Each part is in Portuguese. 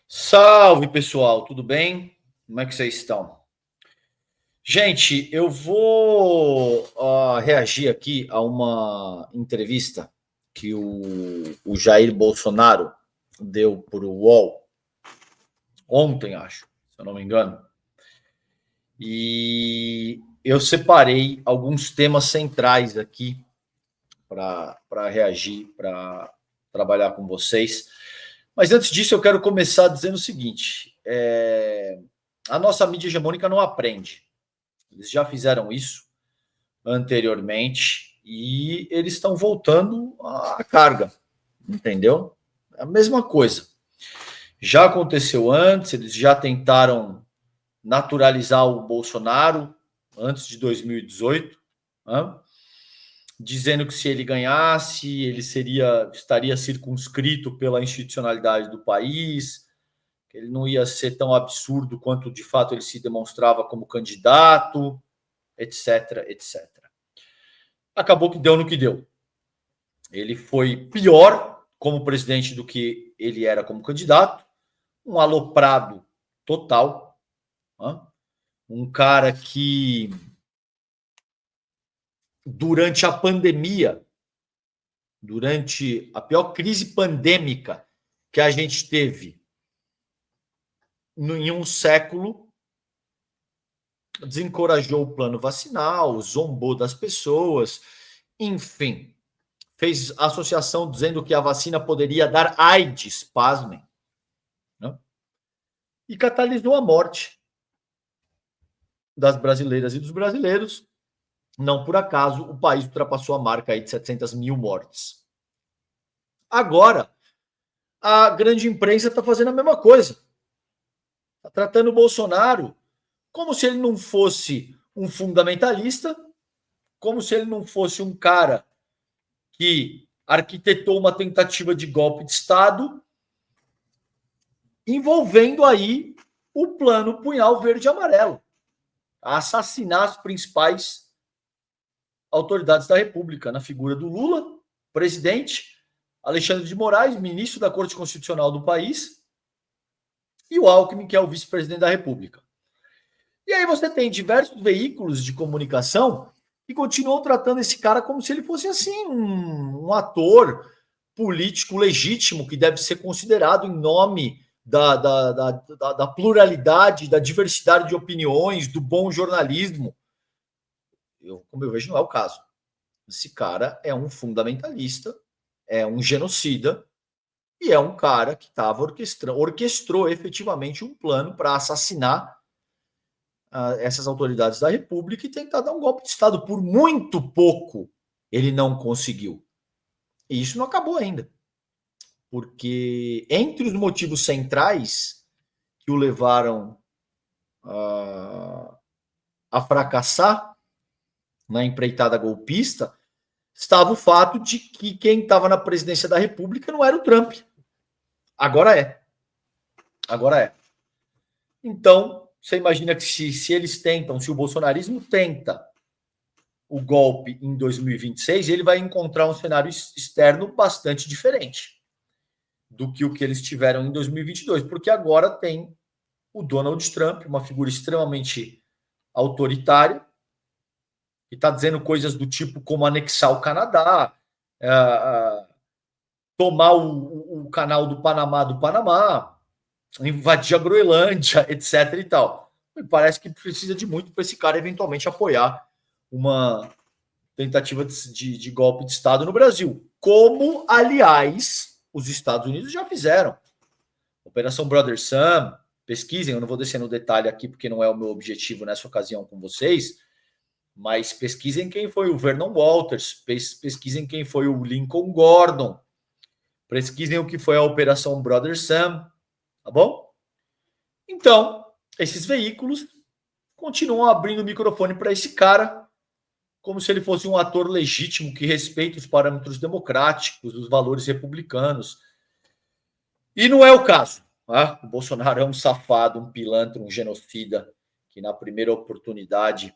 Salve, pessoal, tudo bem? Como é que vocês estão? Gente, eu vou reagir aqui a uma entrevista que o Jair Bolsonaro deu para o UOL ontem, acho, se eu não me engano. E eu separei alguns temas centrais aqui para reagir, para trabalhar com vocês. Mas antes disso, eu quero começar dizendo o seguinte: a nossa mídia hegemônica não aprende. Eles já fizeram isso anteriormente e eles estão voltando à carga, entendeu? É a mesma coisa. Já aconteceu antes, eles já tentaram naturalizar o Bolsonaro antes de 2018, né? Dizendo que se ele ganhasse, ele estaria circunscrito pela institucionalidade do país, que ele não ia ser tão absurdo quanto de fato ele se demonstrava como candidato, etc, etc. Acabou que deu no que deu. Ele foi pior como presidente do que ele era como candidato, um aloprado total, né? Um cara que, durante a pandemia, durante a pior crise pandêmica que a gente teve em um século, desencorajou o plano vacinal, zombou das pessoas, enfim, fez associação dizendo que a vacina poderia dar AIDS, pasmem, né? E catalisou a morte das brasileiras e dos brasileiros. Não por acaso, o país ultrapassou a marca aí de 700 mil mortes. Agora, a grande imprensa está fazendo a mesma coisa. Está tratando o Bolsonaro como se ele não fosse um fundamentalista, como se ele não fosse um cara que arquitetou uma tentativa de golpe de Estado, envolvendo aí o plano Punhal Verde e Amarelo, a assassinar as principais autoridades da República, na figura do Lula, presidente, Alexandre de Moraes, ministro da Corte Constitucional do país, e o Alckmin, que é o vice-presidente da República. E aí você tem diversos veículos de comunicação que continuam tratando esse cara como se ele fosse assim, um ator político legítimo que deve ser considerado em nome da pluralidade, da diversidade de opiniões, do bom jornalismo. Como eu vejo, não é o caso. Esse cara é um fundamentalista, é um genocida e é um cara que orquestrou efetivamente um plano para assassinar essas autoridades da República e tentar dar um golpe de Estado. Por muito pouco ele não conseguiu. E isso não acabou ainda. Porque entre os motivos centrais que o levaram a fracassar na empreitada golpista estava o fato de que quem estava na presidência da República não era o Trump. Agora é. Agora é. Então, você imagina que se eles tentam, se o bolsonarismo tenta o golpe em 2026, ele vai encontrar um cenário externo bastante diferente do que o que eles tiveram em 2022, porque agora tem o Donald Trump, uma figura extremamente autoritária, que está dizendo coisas do tipo como anexar o Canadá, tomar o canal do Panamá, invadir a Groenlândia, etc. e tal. Me parece que precisa de muito para esse cara eventualmente apoiar uma tentativa de golpe de Estado no Brasil. Como, aliás, os Estados Unidos já fizeram. Operação Brother Sam, pesquisem, eu não vou descer no detalhe aqui porque não é o meu objetivo nessa ocasião com vocês, mas pesquisem quem foi o Vernon Walters, pesquisem quem foi o Lincoln Gordon, pesquisem o que foi a Operação Brother Sam, tá bom? Então, esses veículos continuam abrindo o microfone para esse cara como se ele fosse um ator legítimo que respeita os parâmetros democráticos, os valores republicanos. E não é o caso. Tá? O Bolsonaro é um safado, um pilantra, um genocida que na primeira oportunidade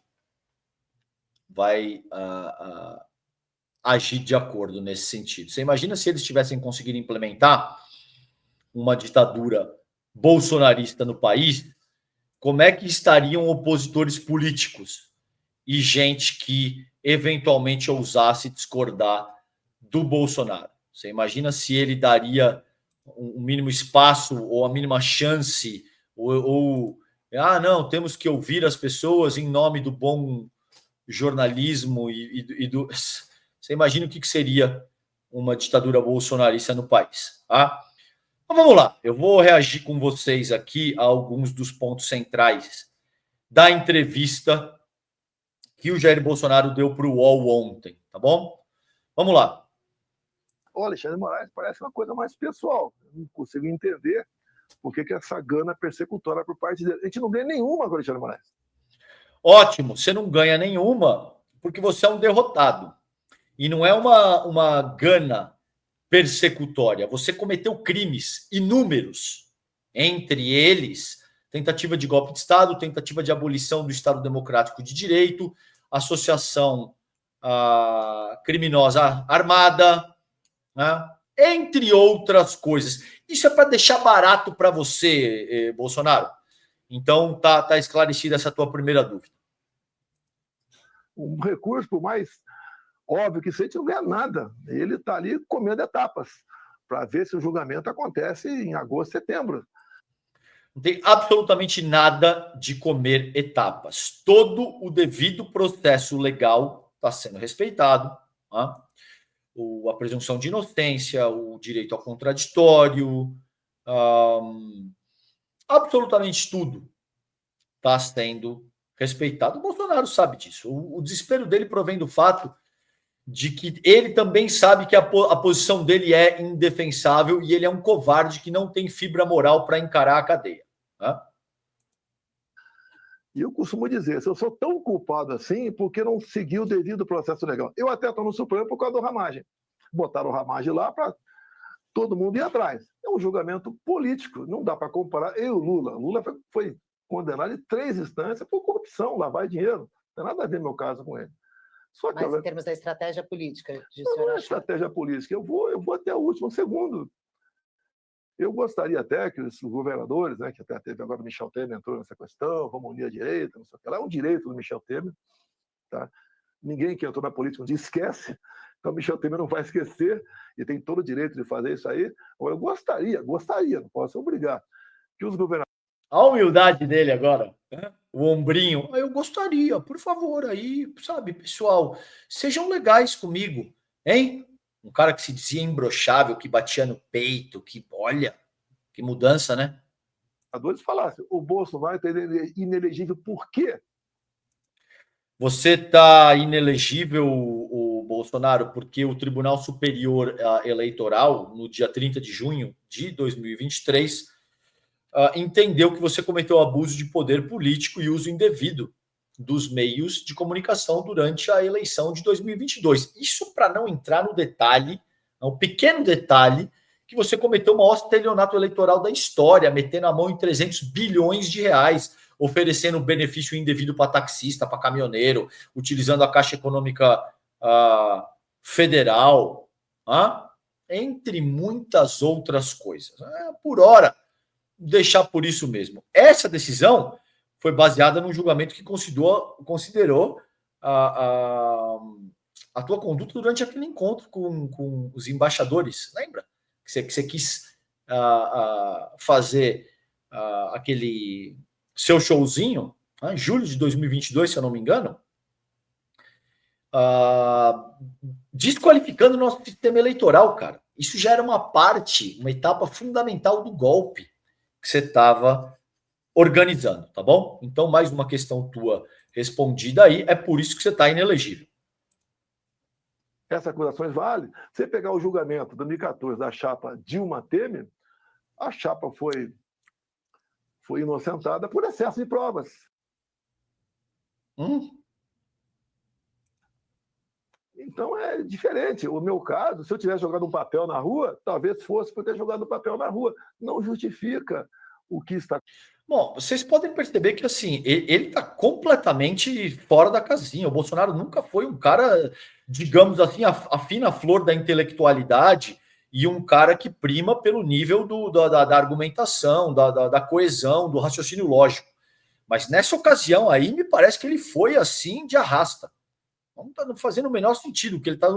vai agir de acordo nesse sentido. Você imagina se eles tivessem conseguido implementar uma ditadura bolsonarista no país, como é que estariam opositores políticos e gente que eventualmente ousasse discordar do Bolsonaro? Você imagina se ele daria um mínimo espaço ou a mínima chance, não, temos que ouvir as pessoas em nome do bom jornalismo e do. Você imagina o que seria uma ditadura bolsonarista no país, tá? Então vamos lá, eu vou reagir com vocês aqui a alguns dos pontos centrais da entrevista que o Jair Bolsonaro deu para o UOL ontem, tá bom? Vamos lá. O Alexandre Moraes parece uma coisa mais pessoal. Eu não consigo entender por que essa gana persecutória por parte dele. A gente não ganha nenhuma com o Alexandre Moraes. Ótimo, você não ganha nenhuma porque você é um derrotado. E não é uma gana persecutória. Você cometeu crimes inúmeros, entre eles tentativa de golpe de Estado, tentativa de abolição do Estado Democrático de Direito, associação criminosa armada, né? Entre outras coisas. Isso é para deixar barato para você, Bolsonaro? Então tá esclarecida essa tua primeira dúvida. Um recurso, por mais óbvio que seja, não ganha nada. Ele está ali comendo etapas para ver se o julgamento acontece em agosto, setembro. Não tem absolutamente nada de comer etapas. Todo o devido processo legal está sendo respeitado. Né? A presunção de inocência, o direito ao contraditório, absolutamente tudo está sendo respeitado. O Bolsonaro sabe disso. O desespero dele provém do fato de que ele também sabe que a posição dele é indefensável e ele é um covarde que não tem fibra moral para encarar a cadeia. Né? E eu costumo dizer, se eu sou tão culpado assim, por que não seguir o devido processo legal? Eu até estou no Supremo por causa do Ramagem. Botaram o Ramagem lá para todo mundo ir atrás. É um julgamento político, não dá para comparar. Eu e o Lula. Lula foi condenado em 3 instâncias por corrupção, lavar dinheiro. Não tem nada a ver meu caso com ele. Só que, mas em termos da estratégia política? Não é estratégia política. Eu vou até o último segundo. Eu gostaria até que os governadores, né, que até teve agora o Michel Temer entrou nessa questão, vamos unir a direita, não sei o que lá, é um direito do Michel Temer. Tá? Ninguém que entrou na política um dia esquece, então o Michel Temer não vai esquecer e tem todo o direito de fazer isso aí. Eu gostaria, não posso obrigar, que os governadores... A humildade dele agora, né? O ombrinho. Eu gostaria, por favor, aí, sabe, pessoal, sejam legais comigo, hein? Um cara que se dizia imbrochável, que batia no peito, que, olha, que mudança, né? Governadores falassem, o Bolsonaro vai ter inelegível por quê? Você está inelegível, o Bolsonaro, porque o Tribunal Superior Eleitoral, no dia 30 de junho de 2023, entendeu que você cometeu abuso de poder político e uso indevido dos meios de comunicação durante a eleição de 2022. Isso para não entrar no detalhe, um pequeno detalhe, que você cometeu o maior estelionato eleitoral da história, metendo a mão em 300 bilhões de reais, oferecendo benefício indevido para taxista, para caminhoneiro, utilizando a Caixa Econômica Federal, entre muitas outras coisas. Por hora, deixar por isso mesmo. Essa decisão foi baseada num julgamento que considerou a tua conduta durante aquele encontro com os embaixadores. Lembra? Que você quis fazer aquele seu showzinho, em julho de 2022, se eu não me engano, desqualificando o nosso sistema eleitoral, cara. Isso já era uma etapa fundamental do golpe que você estava organizando, tá bom? Então, mais uma questão tua respondida aí, é por isso que você está inelegível. Essas acusações valem. Você pegar o julgamento de 2014 da chapa Dilma Temer, a chapa foi inocentada por excesso de provas. Então é diferente. O meu caso, se eu tivesse jogado um papel na rua, talvez fosse por ter jogado um papel na rua. Não justifica o que está... Bom, vocês podem perceber que assim, ele está completamente fora da casinha. O Bolsonaro nunca foi um cara, digamos assim, a fina flor da intelectualidade e um cara que prima pelo nível da argumentação, da coesão, do raciocínio lógico. Mas nessa ocasião aí, me parece que ele foi assim de arrasta. Não está fazendo o menor sentido, que ele tá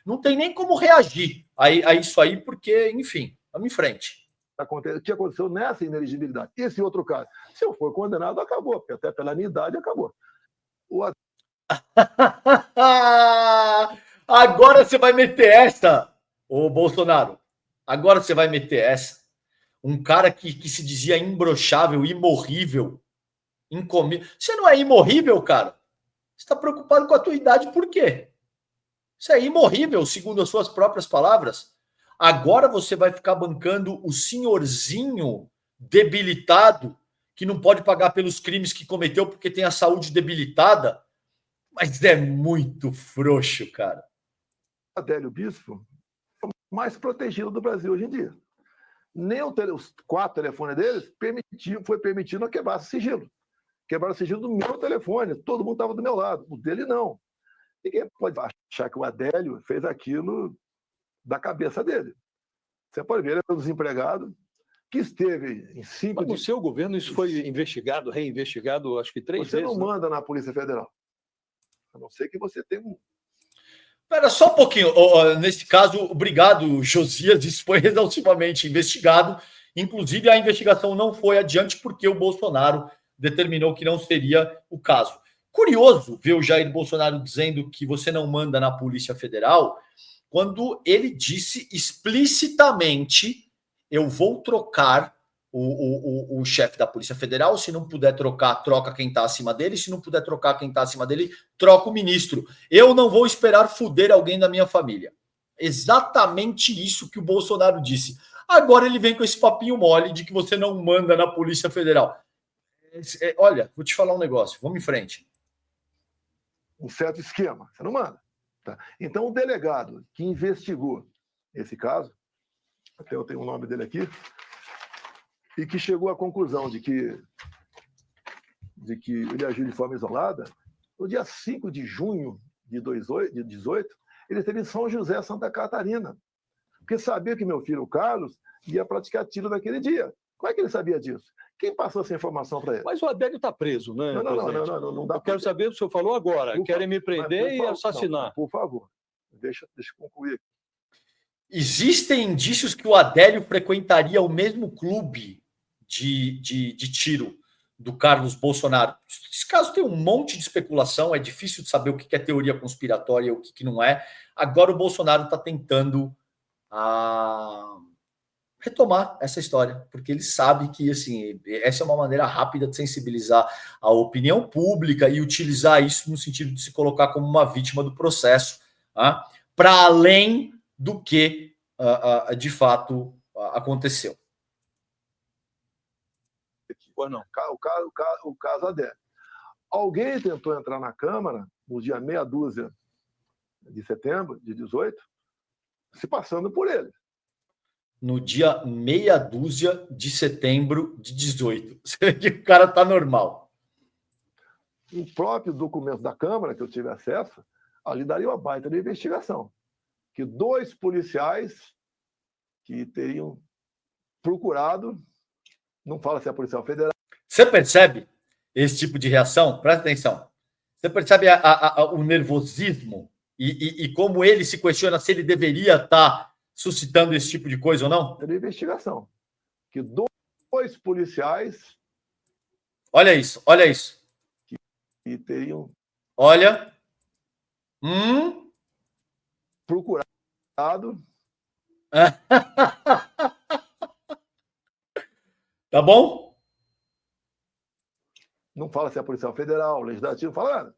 não tem nem como reagir a isso aí, porque, enfim, vamos em frente. O que aconteceu nessa inelegibilidade? Esse outro caso, se eu for condenado, acabou, porque até pela minha idade acabou. Agora você vai meter essa, ô Bolsonaro. Agora você vai meter essa. Um cara que se dizia imbrochável, imorrível, incomível. Você não é imorrível, cara? Você está preocupado com a tua idade por quê? Isso é imorrível, segundo as suas próprias palavras. Agora você vai ficar bancando o senhorzinho debilitado que não pode pagar pelos crimes que cometeu porque tem a saúde debilitada. Mas é muito frouxo, cara. Adélio Bispo é o mais protegido do Brasil hoje em dia. Nem os 4 telefones deles foi permitido quebrar sigilo. Quebraram o sigilo do meu telefone. Todo mundo estava do meu lado. O dele, não. Ninguém pode achar que o Adélio fez aquilo da cabeça dele. Você pode ver, ele é um desempregado que esteve em 5 dias. No seu governo isso foi investigado, reinvestigado, acho que 3 vezes. Você não manda na Polícia Federal. A não ser que você tenha um... Espera só um pouquinho. Nesse caso, obrigado, Josias. Isso foi exaustivamente investigado. Inclusive, a investigação não foi adiante porque o Bolsonaro determinou que não seria o caso. Curioso ver o Jair Bolsonaro dizendo que você não manda na Polícia Federal, quando ele disse explicitamente: eu vou trocar o chefe da Polícia Federal, se não puder trocar, troca quem está acima dele, se não puder trocar quem está acima dele, troca o ministro. Eu não vou esperar fuder alguém da minha família. Exatamente isso que o Bolsonaro disse. Agora ele vem com esse papinho mole de que você não manda na Polícia Federal. Olha, vou te falar um negócio, vamos em frente. Um certo esquema, você não manda. Tá? Então, o delegado que investigou esse caso, até eu tenho o nome dele aqui, e que chegou à conclusão de que ele agiu de forma isolada, no dia 5 de junho de 2018, ele esteve em São José, Santa Catarina, porque sabia que meu filho, o Carlos, ia praticar tiro naquele dia. Como é que ele sabia disso? Quem passou essa informação para ele? Mas o Adélio está preso, né? Não dá. Eu quero saber, o senhor falou agora, querem me prender e assassinar. Não, por favor, deixa eu concluir. Existem indícios que o Adélio frequentaria o mesmo clube de tiro do Carlos Bolsonaro. Esse caso tem um monte de especulação, é difícil de saber o que é teoria conspiratória e o que não é. Agora o Bolsonaro está tentando retomar essa história, porque ele sabe que assim, essa é uma maneira rápida de sensibilizar a opinião pública e utilizar isso no sentido de se colocar como uma vítima do processo, para além do que de fato aconteceu. O caso Adélio. Alguém tentou entrar na Câmara no dia 6 de setembro de 18, se passando por ele. No dia 6 de setembro de 18. Você vê que o cara tá normal. O próprio documento da Câmara, que eu tive acesso, ali daria uma baita de investigação. Que 2 policiais que teriam procurado, não fala se é a Polícia Federal. Você percebe esse tipo de reação? Presta atenção. Você percebe o nervosismo e como ele se questiona se ele deveria estar suscitando esse tipo de coisa ou não? De investigação. Que 2 policiais... Olha isso, olha isso. Que teriam... Olha. Procurado... Tá bom? Não fala se é a Polícia Federal, o Legislativo, fala nada.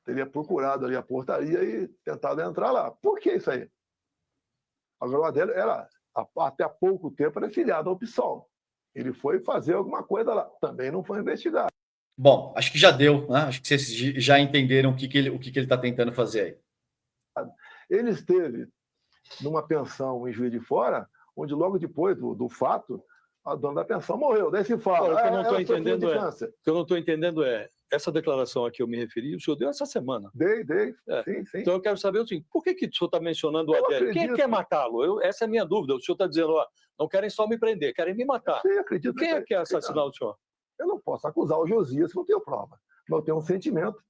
Teria procurado ali a portaria e tentado entrar lá. Por que isso aí? Agora, o Adélio era, até há pouco tempo, era filiado ao PSOL. Ele foi fazer alguma coisa lá. Também não foi investigado. Bom, acho que já deu, né? Acho que vocês já entenderam o que ele está tentando fazer aí. Ele esteve numa pensão em Juiz de Fora, onde logo depois do fato, A dona da pensão morreu. Daí se fala. O que eu não estou entendendo essa declaração a que eu me referi, o senhor deu essa semana. Dei. É. Sim. Então eu quero saber o seguinte: por que o senhor está mencionando o Adélio? Quem quer matá-lo? Essa é a minha dúvida. O senhor está dizendo, ó, não querem só me prender, querem me matar. Sim, acredito. Quem é que quer assassinar o senhor? Eu não posso acusar o Josias se não tenho prova. Mas eu tenho um sentimento.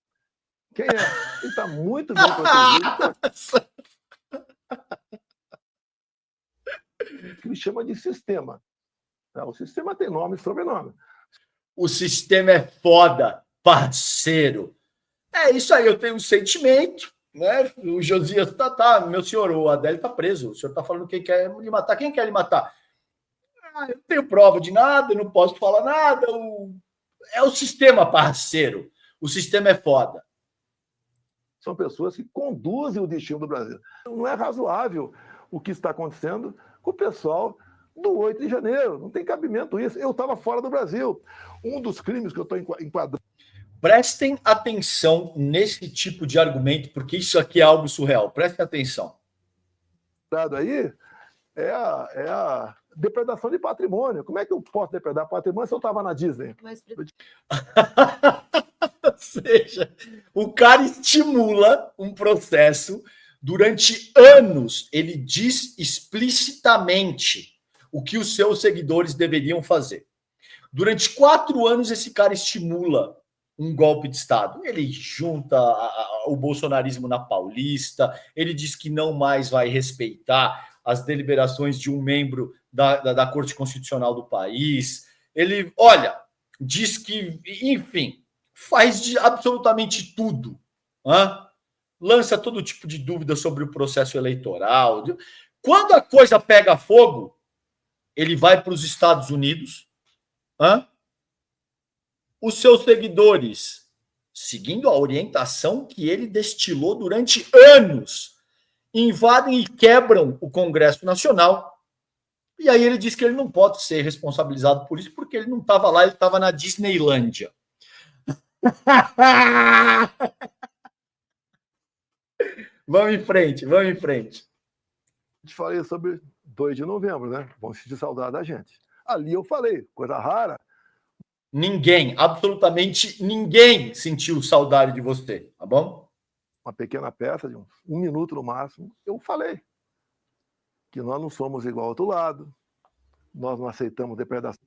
Quem é? Ele está muito bem protegido. Que ele chama de sistema. O sistema tem nome e sobrenome. O sistema é foda, parceiro. É isso aí, eu tenho um sentimento, né? O Josias meu senhor, o Adélio está preso. O senhor está falando quem quer lhe matar. Quem quer lhe matar? Eu não tenho prova de nada, eu não posso falar nada. É o sistema, parceiro. O sistema é foda. São pessoas que conduzem o destino do Brasil. Não é razoável o que está acontecendo com o pessoal do 8 de janeiro. Não tem cabimento isso. Eu estava fora do Brasil. Um dos crimes que eu estou enquadrando. Prestem atenção nesse tipo de argumento, porque isso aqui é algo surreal. Prestem atenção. Aí é a depredação de patrimônio. Como é que eu posso depredar patrimônio se eu estava na Disney? Ou seja, o cara estimula um processo durante anos. Ele diz explicitamente o que os seus seguidores deveriam fazer. Durante 4 anos, esse cara estimula um golpe de Estado. Ele junta o bolsonarismo na Paulista, ele diz que não mais vai respeitar as deliberações de um membro da Corte Constitucional do país. Ele, diz que, enfim, faz absolutamente tudo. Lança todo tipo de dúvida sobre o processo eleitoral. Quando a coisa pega fogo, ele vai para os Estados Unidos. Os seus seguidores, seguindo a orientação que ele destilou durante anos, invadem e quebram o Congresso Nacional. E aí ele diz que ele não pode ser responsabilizado por isso, porque ele não estava lá, ele estava na Disneylândia. Vamos em frente. Te falei sobre 2 de novembro, né? Vão sentir saudade da gente. Ali eu falei, coisa rara. Ninguém, absolutamente ninguém sentiu saudade de você, tá bom? Uma pequena peça de um minuto no máximo, eu falei que nós não somos igual ao outro lado, nós não aceitamos depredação.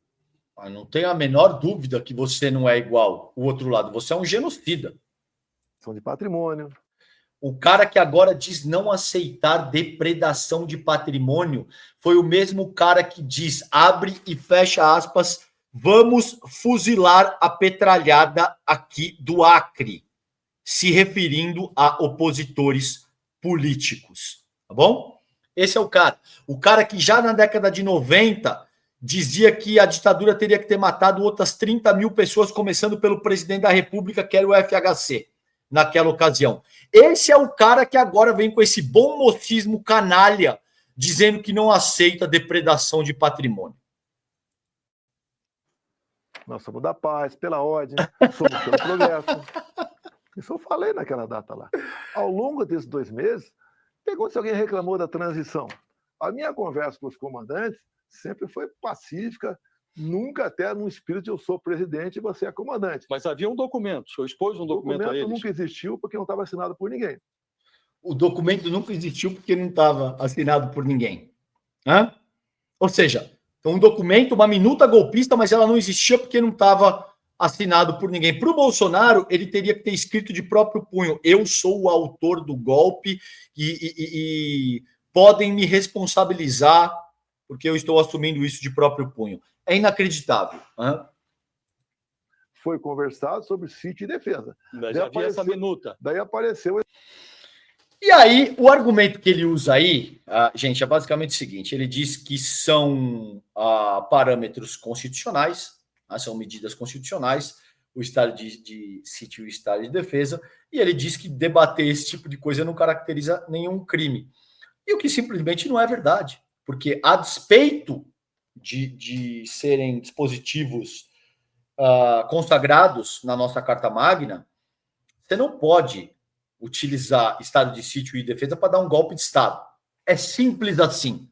Não tenho a menor dúvida que você não é igual ao outro lado, você é um genocida. De patrimônio. O cara que agora diz não aceitar depredação de patrimônio foi o mesmo cara que diz, abre e fecha aspas, vamos fuzilar a petralhada aqui do Acre, se referindo a opositores políticos, tá bom? Esse é o cara que já na década de 90 dizia que a ditadura teria que ter matado outras 30 mil pessoas, começando pelo presidente da República, que era o FHC, naquela ocasião. Esse é o cara que agora vem com esse bom mocismo canalha, dizendo que não aceita depredação de patrimônio. Nós somos da paz, pela ordem, somos pelo progresso. Isso eu falei naquela data lá. Ao longo desses 2 meses, pergunta se alguém reclamou da transição. A minha conversa com os comandantes sempre foi pacífica, nunca até num espírito de eu sou presidente e você é comandante. Mas havia um documento, o senhor expôs um documento a eles? Nunca existiu porque não estava assinado por ninguém. O documento nunca existiu porque não estava assinado por ninguém. Ou seja, um documento, uma minuta golpista, mas ela não existia porque não estava assinado por ninguém. Para o Bolsonaro, ele teria que ter escrito de próprio punho, eu sou o autor do golpe e podem me responsabilizar porque eu estou assumindo isso de próprio punho. É inacreditável. Foi conversado sobre sítio e defesa. Já havia essa minuta. Daí apareceu... E aí, o argumento que ele usa aí, gente, é basicamente o seguinte, ele diz que são parâmetros constitucionais, são medidas constitucionais, o estado de sítio e o estado de defesa, e ele diz que debater esse tipo de coisa não caracteriza nenhum crime. E o que simplesmente não é verdade, porque a despeito de serem dispositivos consagrados na nossa Carta Magna, você não pode utilizar estado de sítio e defesa para dar um golpe de Estado. É simples assim.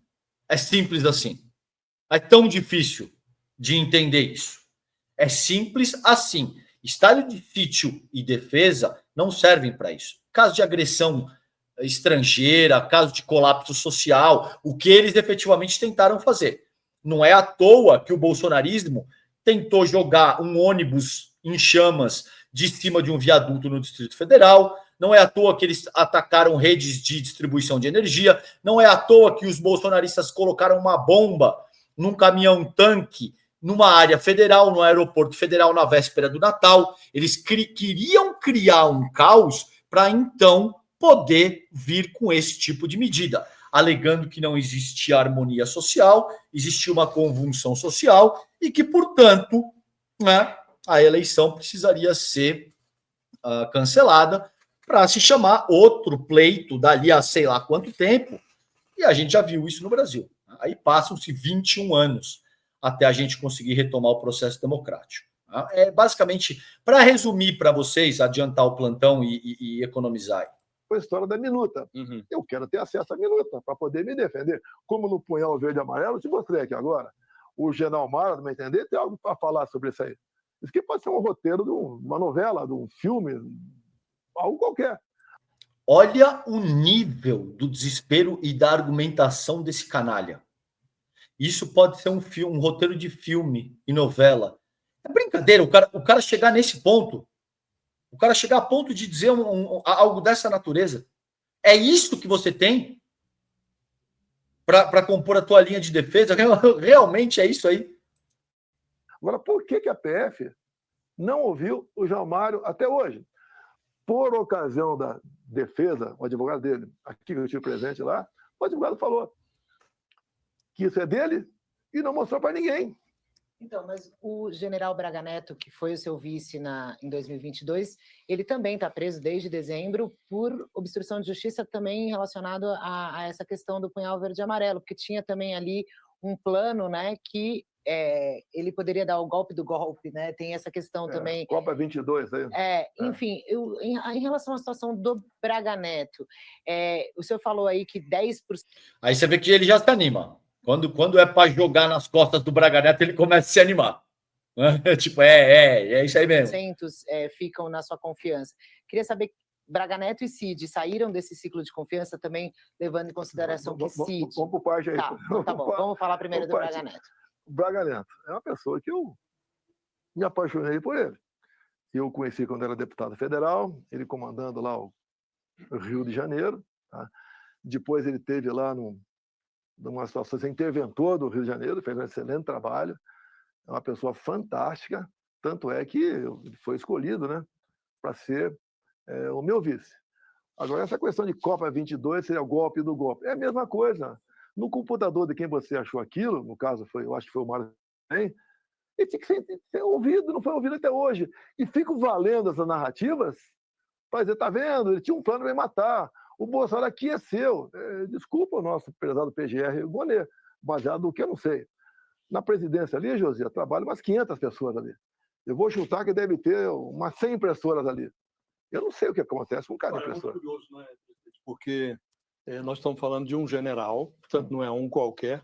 É tão difícil de entender isso. É simples assim. Estado de sítio e defesa não servem para isso. Caso de agressão estrangeira, caso de colapso social, o que eles efetivamente tentaram fazer. Não é à toa que o bolsonarismo tentou jogar um ônibus em chamas de cima de um viaduto no Distrito Federal. Não é à toa que eles atacaram redes de distribuição de energia. Não é à toa que os bolsonaristas colocaram uma bomba num caminhão-tanque numa área federal, no aeroporto federal, na véspera do Natal. Eles queriam criar um caos para, então, poder vir com esse tipo de medida, alegando que não existia harmonia social, existia uma convulsão social e que, portanto, né, a eleição precisaria ser cancelada para se chamar outro pleito dali a sei lá quanto tempo. E a gente já viu isso no Brasil. Aí passam-se 21 anos até a gente conseguir retomar o processo democrático. É basicamente, para resumir para vocês, adiantar o plantão e economizar. Foi a história da minuta. Uhum. Eu quero ter acesso à minuta para poder me defender. Como no punhal verde e amarelo, eu te mostrei aqui agora. O general Mara, no meu entender, tem algo para falar sobre isso aí. Isso aqui pode ser um roteiro de uma novela, de um filme, algo qualquer. Olha o nível do desespero e da argumentação desse canalha. Isso pode ser um roteiro de filme e novela. É brincadeira o cara chegar nesse ponto. O cara chegar a ponto de dizer algo dessa natureza. É isso que você tem para compor a tua linha de defesa? Realmente é isso aí? Agora, por que a PF não ouviu o João Mário até hoje? Por ocasião da defesa, o advogado dele, aqui que eu tive presente lá, o advogado falou que isso é dele e não mostrou para ninguém. Então, mas o general Braga Neto, que foi o seu vice em 2022, ele também está preso desde dezembro por obstrução de justiça, também relacionado a essa questão do punhal verde e amarelo, porque tinha também ali um plano, né, que ele poderia dar o golpe do golpe, né? Tem essa questão também. Copa 22, aí. Enfim, em relação à situação do Braga Neto, o senhor falou aí que 10%. Aí você vê que ele já se anima. Quando é para jogar nas costas do Braga Neto, ele começa a se animar. Tipo, é isso aí mesmo. Ficam na sua confiança. Queria saber, Braga Neto e Cid saíram desse ciclo de confiança também, levando em consideração que Cid... Vamos por parte aí. Tá bom, vamos falar primeiro do Braga Neto. O Braga Neto é uma pessoa que eu me apaixonei por ele. Eu o conheci quando era deputado federal, ele comandando lá o Rio de Janeiro. Tá? Depois ele teve lá numa situação de interventor do Rio de Janeiro, fez um excelente trabalho. É uma pessoa fantástica, tanto é que ele foi escolhido, né, para ser o meu vice. Agora, essa questão de Copa 22 seria o golpe do golpe. É a mesma coisa. No computador de quem você achou aquilo, no caso, eu acho que foi o Mário também, ele tinha que ser ouvido, não foi ouvido até hoje. E fico valendo essas narrativas para dizer, tá vendo, ele tinha um plano para me matar. O Bolsonaro aqui é seu. Desculpa o nosso prezado PGR Gonê, baseado no que eu não sei. Na presidência ali, Josia, trabalham umas 500 pessoas ali. Eu vou chutar que deve ter umas 100 impressoras ali. Eu não sei o que acontece com cada impressora. É muito curioso, né? Porque nós estamos falando de um general, portanto não é um qualquer,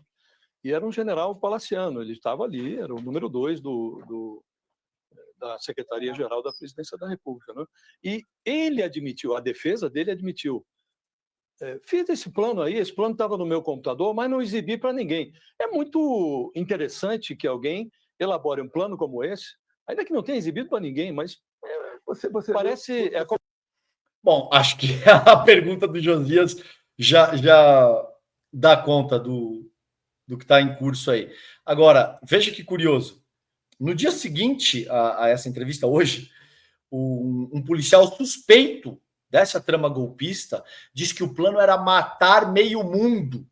e era um general palaciano, ele estava ali, era o número 2 da Secretaria-Geral da Presidência da República. Né? E ele admitiu, a defesa dele admitiu, fiz esse plano aí, esse plano estava no meu computador, mas não exibi para ninguém. É muito interessante que alguém elabore um plano como esse, ainda que não tenha exibido para ninguém, mas você parece... Bom, acho que a pergunta do Josias já dá conta do que está em curso aí. Agora, veja que curioso. No dia seguinte a essa entrevista, hoje, um policial suspeito dessa trama golpista disse que o plano era matar meio mundo,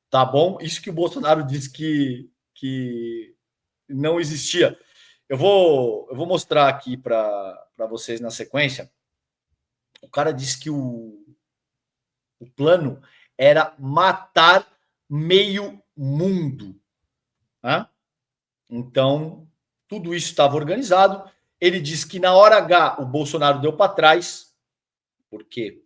tá bom? Isso que o Bolsonaro disse que não existia. Eu vou mostrar aqui para vocês na sequência. O cara disse que o plano era matar meio mundo. Né? Então, tudo isso estava organizado. Ele disse que na hora H o Bolsonaro deu para trás, porque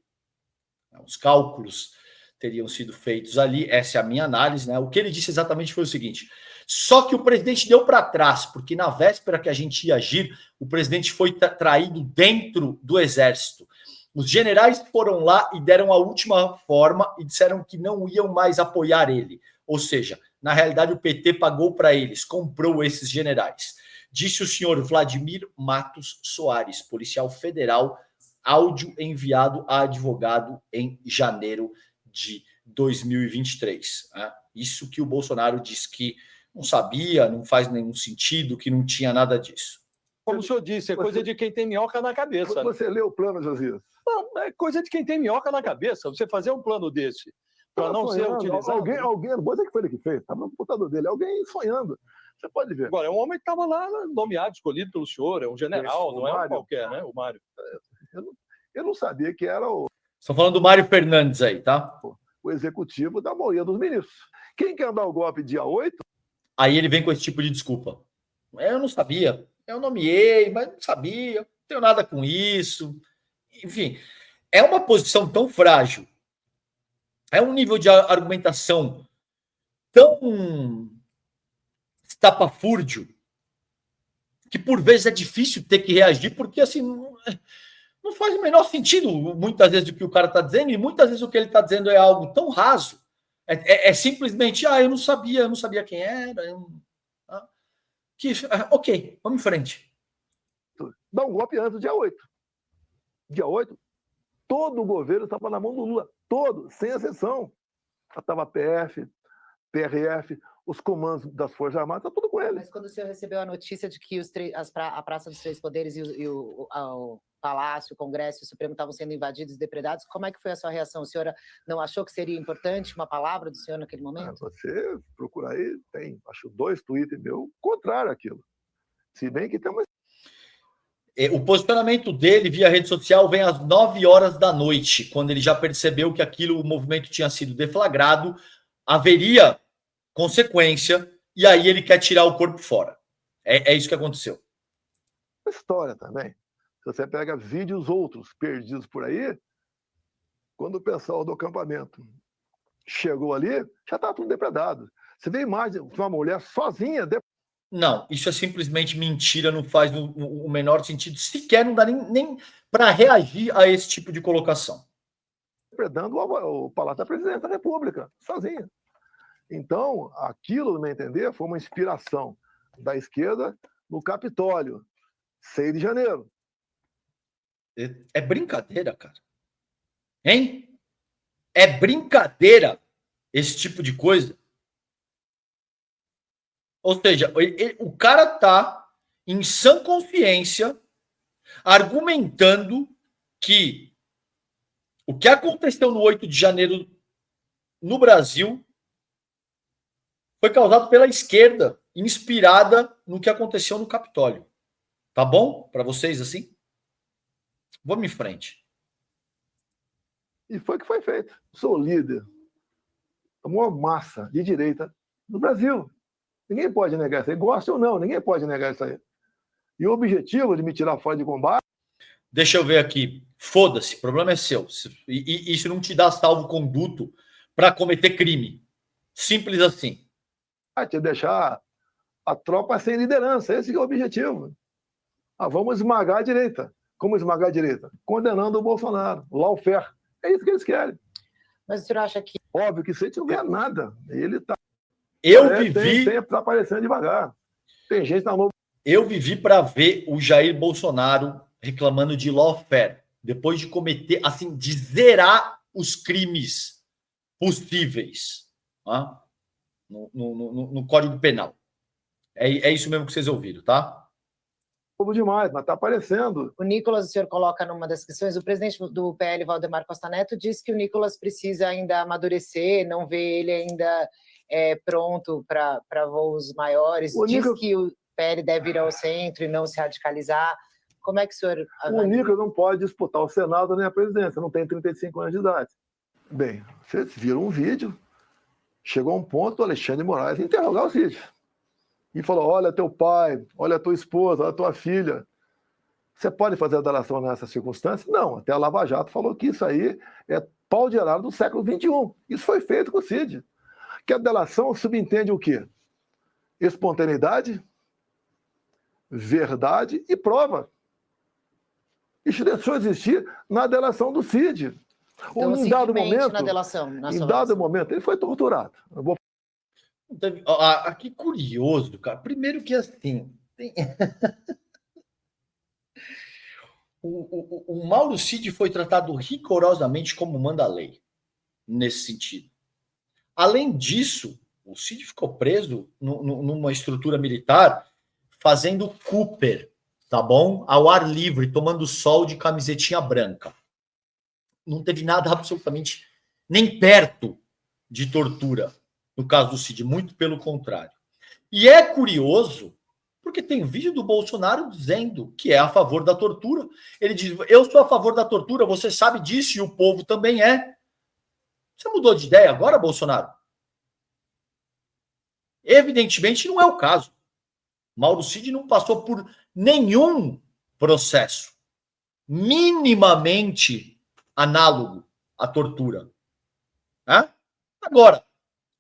os cálculos teriam sido feitos ali. Essa é a minha análise. Né? O que ele disse exatamente foi o seguinte: Só que o presidente deu para trás, porque na véspera que a gente ia agir, o presidente foi traído dentro do exército. Os generais foram lá e deram a última forma e disseram que não iam mais apoiar ele. Ou seja, na realidade o PT pagou para eles, comprou esses generais. Disse o senhor Vladimir Matos Soares, policial federal, áudio enviado a advogado em janeiro de 2023. Isso que o Bolsonaro disse que não sabia, não faz nenhum sentido, que não tinha nada disso. Como o senhor disse, é coisa de quem tem minhoca na cabeça. Você leu o plano, Josias? Não, é coisa de quem tem minhoca na cabeça. Você fazer um plano desse para não ser utilizado. Alguém, não vou dizer que foi ele que fez, estava no computador dele, alguém sonhando. Você pode ver. Agora, é um homem que estava lá nomeado, escolhido pelo senhor, é um general, não é um qualquer, né? O Mário. Eu não sabia que era o... Estão falando do Mário Fernandes aí, tá? O executivo da maioria dos ministros. Quem quer dar o golpe dia 8? Aí ele vem com esse tipo de desculpa. Eu não sabia. Eu nomeei, mas não sabia. Não tenho nada com isso. Enfim, é uma posição tão frágil. É um nível de argumentação tão estapafúrdio que por vezes é difícil ter que reagir, porque assim não faz o menor sentido muitas vezes o que o cara está dizendo, e muitas vezes o que ele está dizendo é algo tão raso. É simplesmente, eu não sabia quem era. Ok, vamos em frente. Dá um golpe antes do dia 8. Dia 8, todo o governo estava na mão do Lula. Todo, sem exceção. Estava PF, PRF, os comandos das Forças Armadas, está tudo com ele. Mas quando o senhor recebeu a notícia de que a Praça dos Três Poderes e o Palácio, o Congresso e o Supremo estavam sendo invadidos e depredados, como é que foi a sua reação? A senhora não achou que seria importante uma palavra do senhor naquele momento? Você procura aí, tem, acho, 2 tweets meu contrário àquilo. Se bem que tem uma... O posicionamento dele via rede social vem às 9 horas da noite, quando ele já percebeu que o movimento tinha sido deflagrado, haveria consequência, e aí ele quer tirar o corpo fora. É isso que aconteceu. História também. Se você pega vídeos outros perdidos por aí, quando o pessoal do acampamento chegou ali, já estava tudo depredado. Você vê a imagem de uma mulher sozinha. Não, isso é simplesmente mentira, não faz o menor sentido, sequer não dá nem para reagir a esse tipo de colocação. Depredando o Palácio da Presidência da República, sozinha. Então, aquilo, no meu entender, foi uma inspiração da esquerda no Capitólio, 6 de janeiro. É brincadeira, cara. Hein? É brincadeira esse tipo de coisa. Ou seja, o cara tá em sã consciência argumentando que o que aconteceu no 8 de janeiro no Brasil foi causado pela esquerda, inspirada no que aconteceu no Capitólio. Tá bom para vocês assim? Vamos em frente. E foi o que foi feito. Sou líder. Uma massa de direita no Brasil. Ninguém pode negar isso aí. Gosta ou não, ninguém pode negar isso aí. E o objetivo de me tirar fora de combate... Deixa eu ver aqui. Foda-se, o problema é seu. E isso não te dá salvo-conduto para cometer crime. Simples assim. É deixar a tropa sem liderança. Esse é o objetivo. Vamos esmagar a direita. Como esmagar a direita? Condenando o Bolsonaro. Lawfare. É isso que eles querem. Mas o senhor acha que... Óbvio que isso aí não ganha nada. Ele está... Tá aparecendo devagar. Tem gente na novo. Eu vivi para ver o Jair Bolsonaro reclamando de lawfare, depois de cometer, assim, de zerar os crimes possíveis, tá? no Código Penal. É isso mesmo que vocês ouviram, tá? Novo demais, mas está aparecendo. O Nicolas, o senhor coloca numa das questões, o presidente do PL, Valdemar Costa Neto, disse que o Nicolas precisa ainda amadurecer, não vê ele ainda pronto para voos maiores, diz que o PL deve ir ao centro e não se radicalizar. Como é que o senhor... O Nicolas não pode disputar o Senado nem a presidência, não tem 35 anos de idade. Bem, vocês viram um vídeo, chegou um ponto do Alexandre de Moraes interrogar o Cid. E falou, olha teu pai, olha tua esposa, olha tua filha. Você pode fazer a delação nessas circunstâncias? Não, até a Lava Jato falou que isso aí é pau de arara do século XXI. Isso foi feito com o Cid. Que a delação subentende o quê? espontaneidade, verdade e prova. Isso deixou de existir na delação do Cid. Então, Em dado simplesmente momento, na delação, na sua em dado avaliação. momento, ele foi torturado. Eu vou Que curioso, cara. Primeiro que assim, o Mauro Cid foi tratado rigorosamente como manda a lei, nesse sentido. Além disso, o Cid ficou preso numa estrutura militar fazendo Cooper, tá bom? Ao ar livre, tomando sol de camisetinha branca. Não teve nada absolutamente nem perto de tortura no caso do Cid, muito pelo contrário. E é curioso, porque tem vídeo do Bolsonaro dizendo que é a favor da tortura. Ele diz, eu sou a favor da tortura, você sabe disso e o povo também é. Você mudou de ideia agora, Bolsonaro? Evidentemente não é o caso. Mauro Cid não passou por nenhum processo minimamente análogo à tortura. Agora,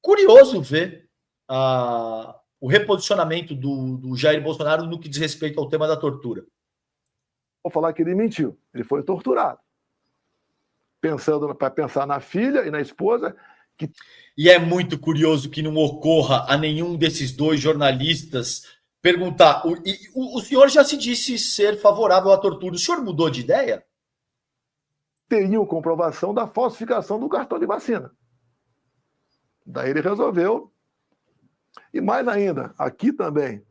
curioso ver o reposicionamento do Jair Bolsonaro no que diz respeito ao tema da tortura. Vou falar que ele mentiu. Ele foi torturado. Para pensar na filha e na esposa. E é muito curioso que não ocorra a nenhum desses dois jornalistas perguntar. O senhor já se disse ser favorável à tortura. O senhor mudou de ideia? Teriam comprovação da falsificação do cartão de vacina. Daí ele resolveu. E mais ainda, aqui também,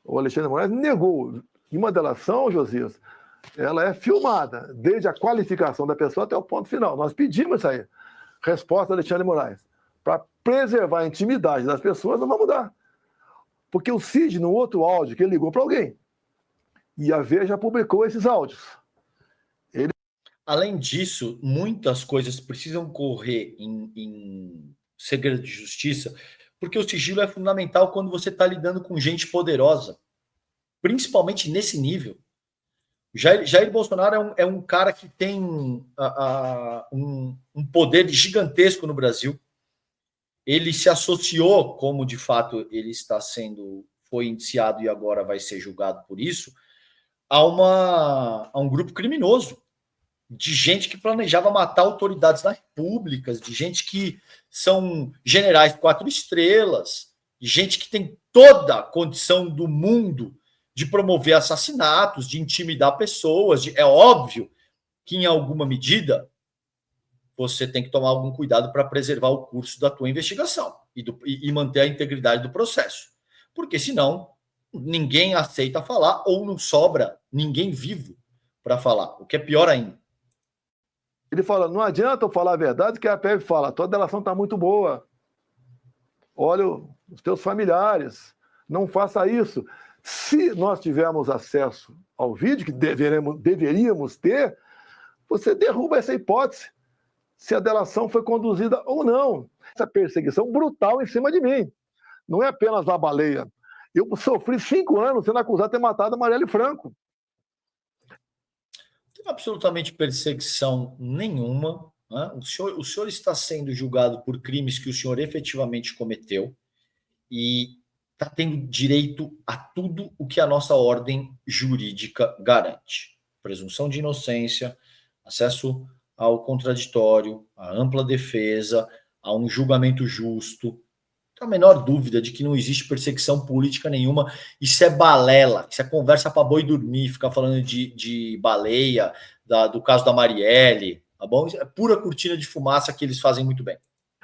o Alexandre de Moraes negou. Em uma delação, Josias, ela é filmada, desde a qualificação da pessoa até o ponto final. Nós pedimos isso aí. Resposta do Alexandre de Moraes. Para preservar a intimidade das pessoas, não vamos dar. Porque o Cid, no outro áudio, que ele ligou para alguém, e a Veja publicou esses áudios. Além disso, muitas coisas precisam correr em segredo de justiça, porque o sigilo é fundamental quando você está lidando com gente poderosa, principalmente nesse nível. Jair Bolsonaro é um cara que tem um poder gigantesco no Brasil. Ele se associou, como de fato ele foi indiciado e agora vai ser julgado por isso, a um grupo criminoso de gente que planejava matar autoridades da República, de gente que são generais 4 estrelas, de gente que tem toda a condição do mundo de promover assassinatos, de intimidar pessoas. É óbvio que, em alguma medida, você tem que tomar algum cuidado para preservar o curso da tua investigação e manter a integridade do processo. Porque, senão, ninguém aceita falar ou não sobra ninguém vivo para falar, o que é pior ainda. Ele fala, não adianta eu falar a verdade, que a PF fala, tua delação está muito boa. Olha os teus familiares, não faça isso. Se nós tivermos acesso ao vídeo, que deveríamos ter, você derruba essa hipótese, se a delação foi conduzida ou não. Essa perseguição brutal em cima de mim. Não é apenas a baleia. Eu sofri 5 anos sendo acusado de ter matado a Marielle Franco. Não tem absolutamente perseguição nenhuma. Né? O senhor está sendo julgado por crimes que o senhor efetivamente cometeu e está tendo direito a tudo o que a nossa ordem jurídica garante. Presunção de inocência, acesso ao contraditório, a ampla defesa, a um julgamento justo. Não tem a menor dúvida de que não existe perseguição política nenhuma. Isso é balela, isso é conversa para boi dormir, ficar falando de baleia, do caso da Marielle, tá bom? Isso é pura cortina de fumaça que eles fazem muito bem.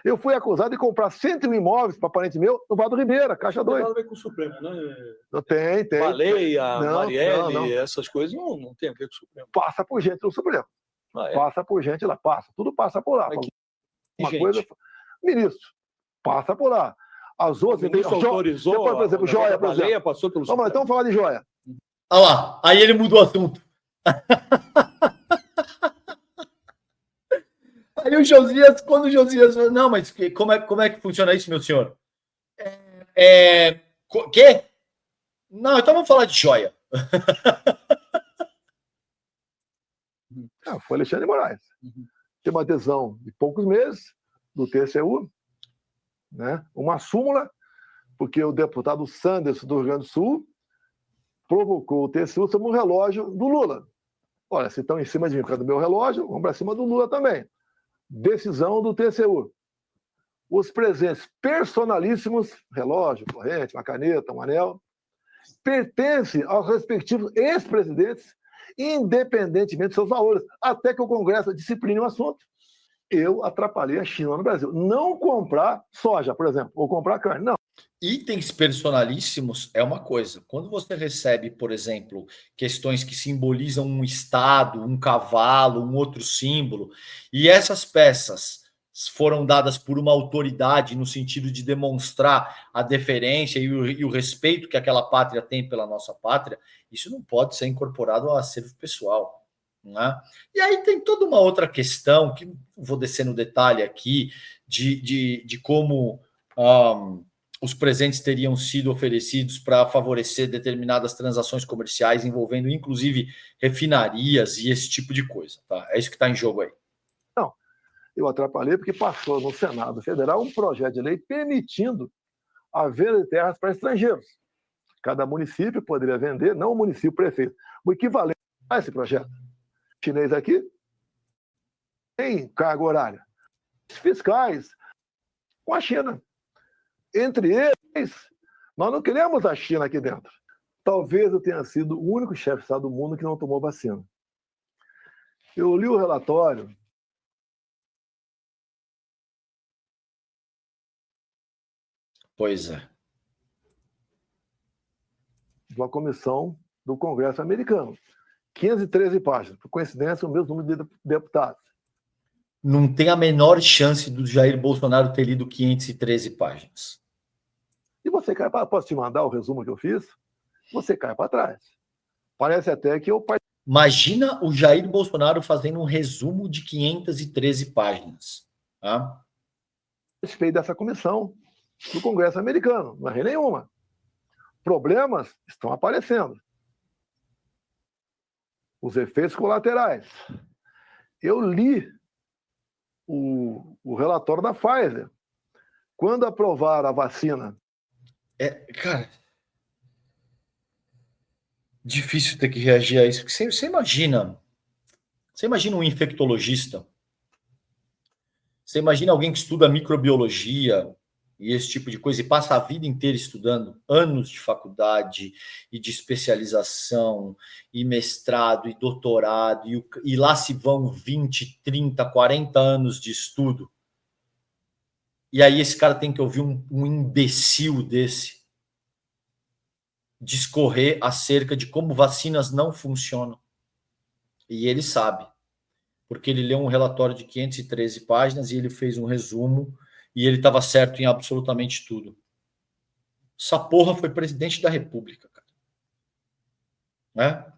Eu fui acusado de comprar 101 imóveis para parente meu no Vado Ribeira, Caixa 2. Não tem nada a ver com o Supremo, né? Tem. Baleia, não, Marielle, não. essas coisas não tem a ver com o Supremo. Passa por gente no Supremo. É? Passa por gente lá, tudo passa por lá. Uma coisa, ministro, passa por lá. As outras... O ministro autorizou, depois, por exemplo, joia, por exemplo. Baleia passou pelo Supremo. Então vamos falar de joia. Olha lá, aí ele mudou o assunto. Aí o Josias, quando o Josias falou, não, mas como é que funciona isso, meu senhor? Quê? Não, então vamos falar de joia. Foi Alexandre de Moraes. Tem uma adesão de poucos meses do TCU, né? Uma súmula porque o deputado Sanderson do Rio Grande do Sul provocou o TCU sobre um relógio do Lula. Olha, se estão em cima de mim por causa do meu relógio, vamos para cima do Lula também. Decisão do TCU. Os presentes personalíssimos, relógio, corrente, uma caneta, um anel, pertencem aos respectivos ex-presidentes, independentemente de seus valores, até que o Congresso discipline o assunto. Eu atrapalhei a China no Brasil. Não comprar soja, por exemplo, ou comprar carne, não. Itens personalíssimos é uma coisa. Quando você recebe, por exemplo, questões que simbolizam um estado, um cavalo, um outro símbolo, e essas peças foram dadas por uma autoridade no sentido de demonstrar a deferência e o respeito que aquela pátria tem pela nossa pátria, isso não pode ser incorporado ao acervo pessoal. Né? E aí tem toda uma outra questão, que vou descer no detalhe aqui, de como os presentes teriam sido oferecidos para favorecer determinadas transações comerciais, envolvendo inclusive refinarias e esse tipo de coisa. Tá? É isso que está em jogo aí. Não, eu atrapalhei porque passou no Senado Federal um projeto de lei permitindo a venda de terras para estrangeiros. Cada município poderia vender, não o município, o prefeito, o equivalente a esse projeto. O chinês aqui tem carga horária. Fiscais com a China. Entre eles, nós não queremos a China aqui dentro. Talvez eu tenha sido o único chefe de Estado do mundo que não tomou vacina. Eu li o relatório. Pois é. De uma comissão do Congresso americano. 513 páginas. Por coincidência, o mesmo número de deputados. Não tem a menor chance do Jair Bolsonaro ter lido 513 páginas. E você cai para... Posso te mandar o resumo que eu fiz? Você cai para trás. Parece até que eu... Imagina o Jair Bolsonaro fazendo um resumo de 513 páginas. Tá? Participei dessa comissão do Congresso americano. Não errei nenhuma. Problemas estão aparecendo. Os efeitos colaterais. Eu li o relatório da Pfizer. Quando aprovar a vacina... Cara, difícil ter que reagir a isso. Porque você imagina um infectologista, você imagina alguém que estuda microbiologia e esse tipo de coisa e passa a vida inteira estudando, anos de faculdade e de especialização e mestrado e doutorado e lá se vão 20, 30, 40 anos de estudo. E aí esse cara tem que ouvir um imbecil desse discorrer acerca de como vacinas não funcionam. E ele sabe, porque ele leu um relatório de 513 páginas e ele fez um resumo e ele estava certo em absolutamente tudo. Essa porra foi presidente da República, cara. Né?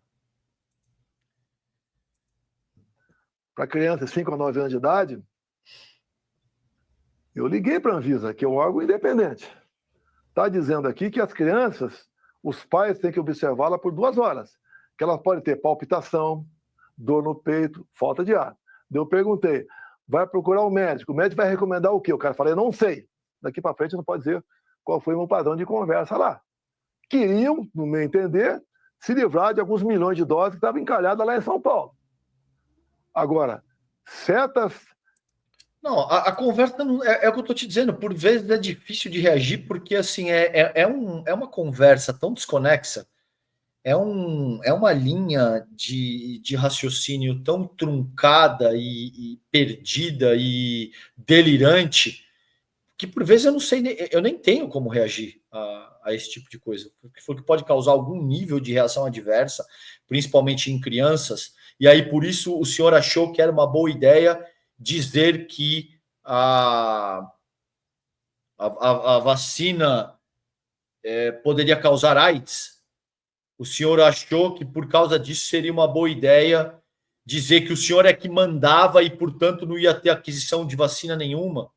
Para crianças de 5 a 9 anos de idade, eu liguei para a Anvisa, que é um órgão independente. Está dizendo aqui que as crianças, os pais têm que observá-la por 2 horas, que elas podem ter palpitação, dor no peito, falta de ar. Eu perguntei, vai procurar um médico, o médico vai recomendar o quê? O cara falou, eu não sei. Daqui para frente não pode dizer qual foi o meu padrão de conversa lá. Queriam, no meu entender, se livrar de alguns milhões de doses que estavam encalhadas lá em São Paulo. Agora, certas... Não, a conversa não, é o que eu estou te dizendo, por vezes é difícil de reagir, porque assim, é uma conversa tão desconexa, é uma linha de raciocínio tão truncada e perdida e delirante, que por vezes eu não sei, eu nem tenho como reagir a esse tipo de coisa, porque pode causar algum nível de reação adversa, principalmente em crianças, e aí por isso o senhor achou que era uma boa ideia dizer que a vacina poderia causar AIDS. O senhor achou que por causa disso seria uma boa ideia dizer que o senhor é que mandava e, portanto, não ia ter aquisição de vacina nenhuma,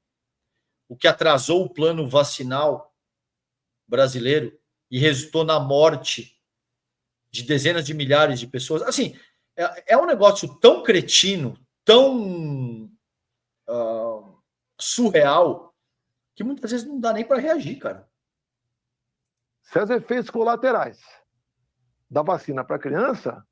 o que atrasou o plano vacinal brasileiro e resultou na morte de dezenas de milhares de pessoas. Assim, é um negócio tão cretino, tão surreal, que muitas vezes não dá nem para reagir, cara. Se os efeitos colaterais da vacina para criança,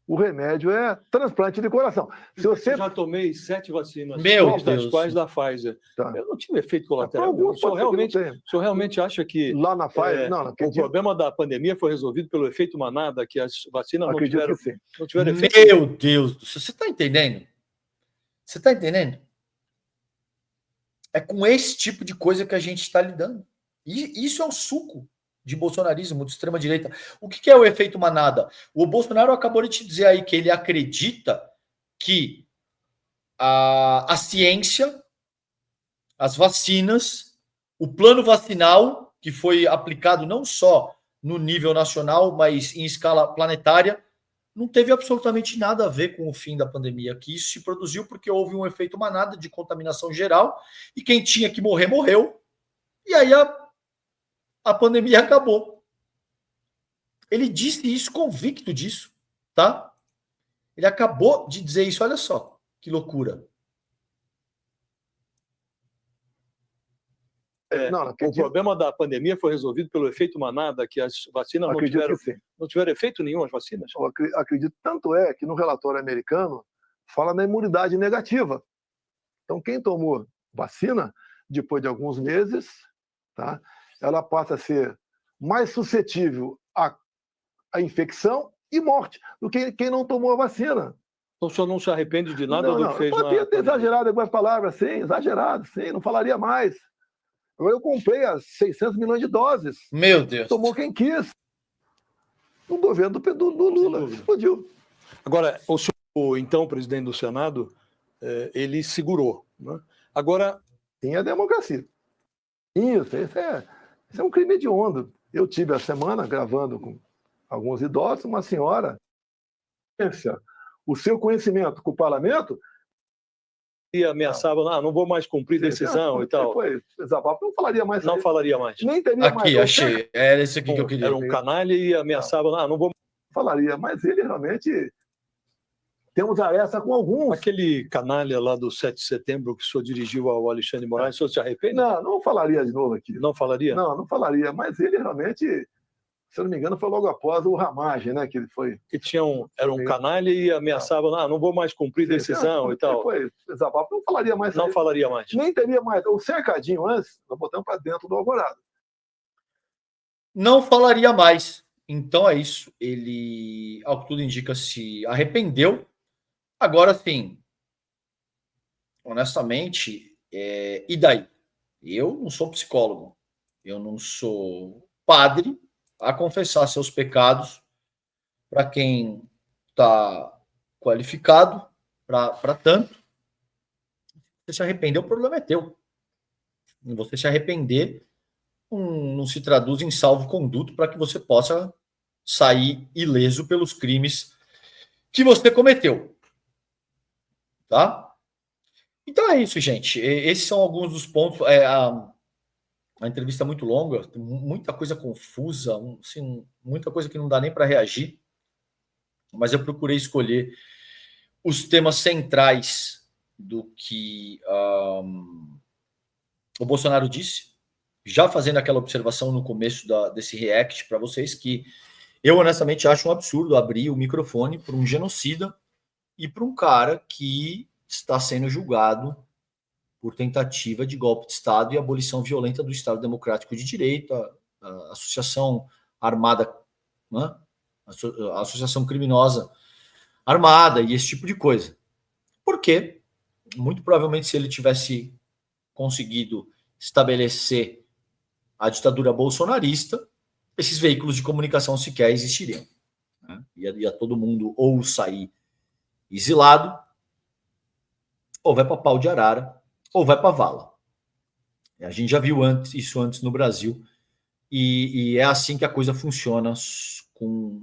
o remédio é transplante de coração. Se você... Eu já tomei 7 vacinas, Meu das Deus. quais da Pfizer. Tá. Eu não tive efeito colateral. Alguns O senhor pode ser que não tenha. realmente acha que Lá na Pfizer, não o acredito. problema da pandemia foi resolvido pelo efeito manada, que as vacinas não Acredito tiveram, que sim. não tiveram efeito? Meu Deus do céu, você está entendendo? Você está entendendo? É com esse tipo de coisa que a gente está lidando. E isso é um suco de bolsonarismo, de extrema-direita. O que é o efeito manada? O Bolsonaro acabou de te dizer aí que ele acredita que a ciência, as vacinas, o plano vacinal, que foi aplicado não só no nível nacional, mas em escala planetária, não teve absolutamente nada a ver com o fim da pandemia, que isso se produziu porque houve um efeito manada de contaminação geral e quem tinha que morrer, morreu. E aí a pandemia acabou. Ele disse isso, convicto disso, tá? Ele acabou de dizer isso, olha só, que loucura. O problema da pandemia foi resolvido pelo efeito manada, que as vacinas não tiveram efeito nenhum, as vacinas. Eu acredito, tanto é que no relatório americano fala na imunidade negativa. Então, quem tomou vacina, depois de alguns meses, tá, ela passa a ser mais suscetível à infecção e morte do que quem não tomou a vacina. Então, o senhor não se arrepende de nada do que fez na Eu tenho exagerado algumas palavras, sim, exagerado, sim, não falaria mais. Eu comprei as 600 milhões de doses. Meu Deus. Tomou quem quis. No governo do Lula. Explodiu. Agora, o senhor, então, presidente do Senado, ele segurou. Né? Agora... Tem a democracia. Isso é um crime hediondo. Eu tive a semana gravando com alguns idosos, uma senhora, o seu conhecimento com o parlamento, e ameaçava, não vou mais cumprir decisão e tal. Foi desabafo, não falaria mais. Não falaria mais. Nem teria mais. Aqui, achei. Era esse aqui que eu queria. Era um canalha e ameaçava, não vou... Falaria, mas ele realmente... Temos essa com alguns. Aquele canalha lá do 7 de setembro que o senhor dirigiu ao Alexandre de Moraes, o senhor se arrepende? Não falaria de novo aqui. Não falaria? Não falaria, mas ele realmente... Se eu não me engano, foi logo após o Ramagem, né? Que ele foi. Que era um canalha e ameaçava, não vou mais cumprir decisão e tal. Foi desabafo, não falaria mais. Não falaria mais. Nem teria mais. O cercadinho antes, nós botamos para dentro do Alvorada. Não falaria mais. Então é isso. Ele, ao que tudo indica, se arrependeu. Agora, sim, honestamente, e daí? Eu não sou psicólogo. Eu não sou padre a confessar seus pecados para quem está qualificado para tanto. Você se arrepender, o problema é teu. E você se arrepender não se traduz em salvo-conduto para que você possa sair ileso pelos crimes que você cometeu. Tá? Então é isso, gente. Esses são alguns dos pontos. A entrevista é muito longa, tem muita coisa confusa, assim, muita coisa que não dá nem para reagir, mas eu procurei escolher os temas centrais do que o Bolsonaro disse, já fazendo aquela observação no começo desse react para vocês, que eu honestamente acho um absurdo abrir o microfone para um genocida e para um cara que está sendo julgado por tentativa de golpe de Estado e abolição violenta do Estado Democrático de Direito, a associação armada, né? A associação criminosa armada e esse tipo de coisa. Porque, muito provavelmente, se ele tivesse conseguido estabelecer a ditadura bolsonarista, esses veículos de comunicação sequer existiriam. Né? Ia todo mundo ou sair exilado, ou vai para pau de arara, ou vai para vala. A gente já viu isso antes no Brasil, e é assim que a coisa funciona com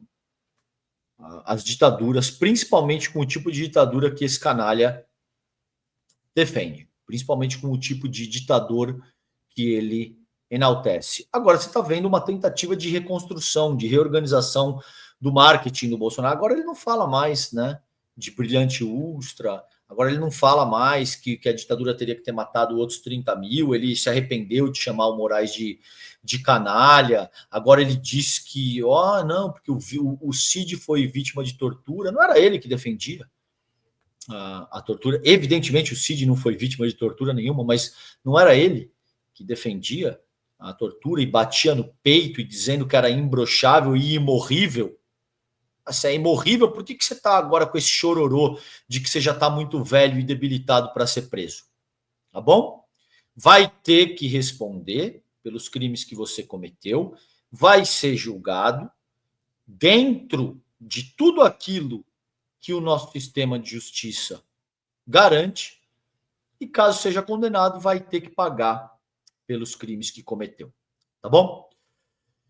as ditaduras, principalmente com o tipo de ditadura que esse canalha defende, principalmente com o tipo de ditador que ele enaltece. Agora você está vendo uma tentativa de reconstrução, de reorganização do marketing do Bolsonaro. Agora ele não fala mais, né, de brilhante Ustra. Agora ele não fala mais que a ditadura teria que ter matado outros 30 mil, ele se arrependeu de chamar o Moraes de de canalha. Agora ele diz que, não, porque o Cid foi vítima de tortura. Não era ele que defendia a tortura. Evidentemente, o Cid não foi vítima de tortura nenhuma, mas não era ele que defendia a tortura e batia no peito e dizendo que era imbrochável e imorrível. Se é imorrível, por que você está agora com esse chororô de que você já está muito velho e debilitado para ser preso? Tá bom? Vai ter que responder pelos crimes que você cometeu, vai ser julgado dentro de tudo aquilo que o nosso sistema de justiça garante, e caso seja condenado, vai ter que pagar pelos crimes que cometeu. Tá bom?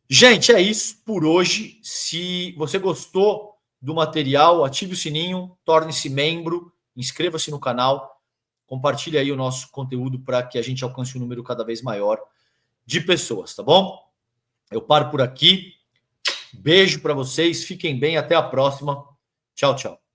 Gente, é isso por hoje. Se você gostou do material, ative o sininho, torne-se membro, inscreva-se no canal, compartilhe aí o nosso conteúdo para que a gente alcance um número cada vez maior de pessoas, tá bom? Eu paro por aqui. Beijo para vocês, fiquem bem, até a próxima. Tchau, tchau.